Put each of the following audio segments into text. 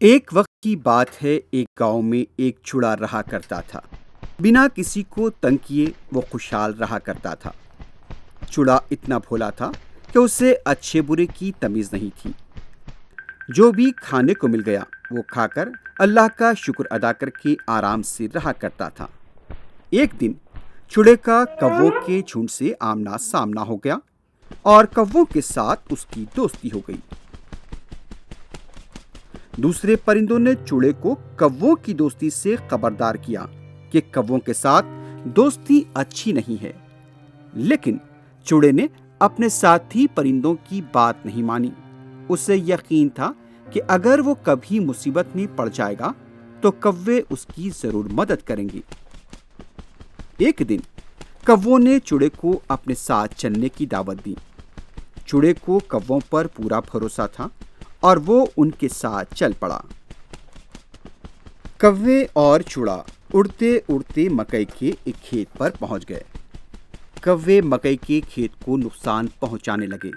ایک وقت کی بات ہے، ایک گاؤں میں ایک چڑا رہا کرتا تھا۔ بنا کسی کو تنگ کیے وہ خوشحال رہا کرتا تھا۔ چڑا اتنا بھولا تھا کہ اسے اچھے برے کی تمیز نہیں تھی۔ جو بھی کھانے کو مل گیا وہ کھا کر اللہ کا شکر ادا کر کے آرام سے رہا کرتا تھا۔ ایک دن چڑے کا کووں کے جھنڈ سے آمنا سامنا ہو گیا اور کووں کے ساتھ اس کی دوستی ہو گئی۔ دوسرے پرندوں نے چڑے کو کووں کی دوستی سے خبردار کیا کہ کووں کے ساتھ دوستی اچھی نہیں ہے، لیکن چڑے نے اپنے ساتھی پرندوں کی بات نہیں مانی۔ اسے یقین تھا کہ اگر وہ کبھی مصیبت میں پڑ جائے گا تو کوے اس کی ضرور مدد کریں گے۔ ایک دن کووں نے چڑے کو اپنے ساتھ چلنے کی دعوت دی۔ چڑے کو کووں پر پورا بھروسہ تھا اور وہ ان کے ساتھ چل پڑا۔ کوے اور چڑا اڑتے اڑتے مکئی کے ایک کھیت پر پہنچ گئے۔ کوے مکئی کے کھیت کو نقصان پہنچانے لگے،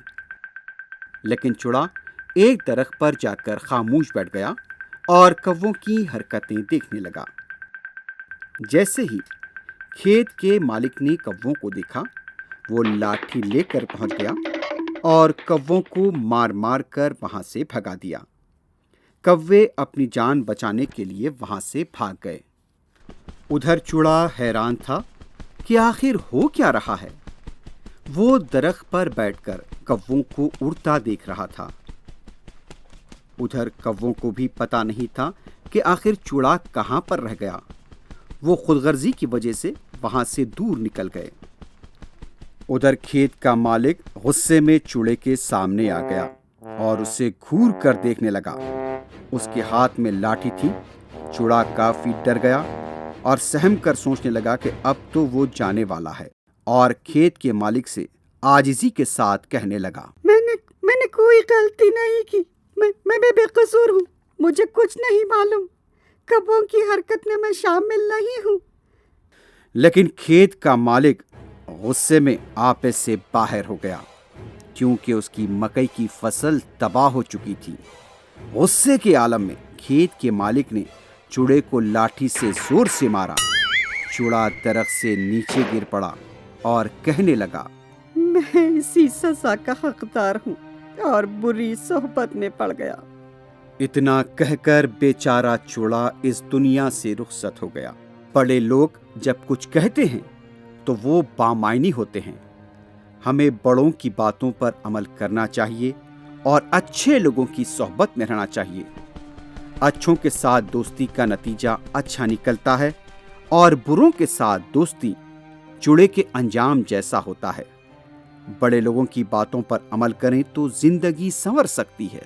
لیکن چڑا ایک درخت پر جا کر خاموش بیٹھ گیا اور کووں کی حرکتیں دیکھنے لگا۔ جیسے ہی کھیت کے مالک نے کووں کو دیکھا، وہ لاٹھی لے کر پہنچ گیا اور کووں کو مار مار کر وہاں سے بھگا دیا۔ کوے اپنی جان بچانے کے لیے وہاں سے بھاگ گئے۔ ادھر چڑا حیران تھا کہ آخر ہو کیا رہا ہے۔ وہ درخت پر بیٹھ کر کووں کو اڑتا دیکھ رہا تھا۔ ادھر کووں کو بھی پتہ نہیں تھا کہ آخر چڑا کہاں پر رہ گیا۔ وہ خود غرضی کی وجہ سے وہاں سے دور نکل گئے۔ ادھر کھیت کا مالک غصے میں چڑے کے سامنے آ گیا اور اسے گھور کر دیکھنے لگا۔ اس کے ہاتھ میں لاٹھی تھی۔ چڑا کافی ڈر گیا اور سہم کر سوچنے لگا کہ اب تو وہ جانے والا ہے، اور کھیت کے مالک سے عاجزی کے ساتھ کہنے لگا، میں نے کوئی غلطی نہیں کی، میں بے قصور ہوں، مجھے کچھ نہیں معلوم، کووں کی حرکت میں میں شامل نہیں ہوں۔ لیکن کھیت کا مالک غصے میں آپے سے باہر ہو گیا، کیونکہ اس کی مکئی کی فصل تباہ ہو چکی تھی۔ غصے کے عالم میں کھیت کے مالک نے چڑے کو لاٹھی سے زور سے مارا۔ چڑا درخت سے نیچے گر پڑا اور کہنے لگا، میں اسی سزا کا حقدار ہوں اور بری صحبت میں پڑ گیا۔ اتنا کہہ کر بیچارہ چڑا اس دنیا سے رخصت ہو گیا۔ بڑے لوگ جب کچھ کہتے ہیں تو وہ بامعنی ہوتے ہیں۔ ہمیں بڑوں کی باتوں پر عمل کرنا چاہیے اور اچھے لوگوں کی صحبت میں رہنا چاہیے۔ اچھوں کے ساتھ دوستی کا نتیجہ اچھا نکلتا ہے اور بروں کے ساتھ دوستی چڑے کے انجام جیسا ہوتا ہے۔ بڑے لوگوں کی باتوں پر عمل کریں تو زندگی سنور سکتی ہے۔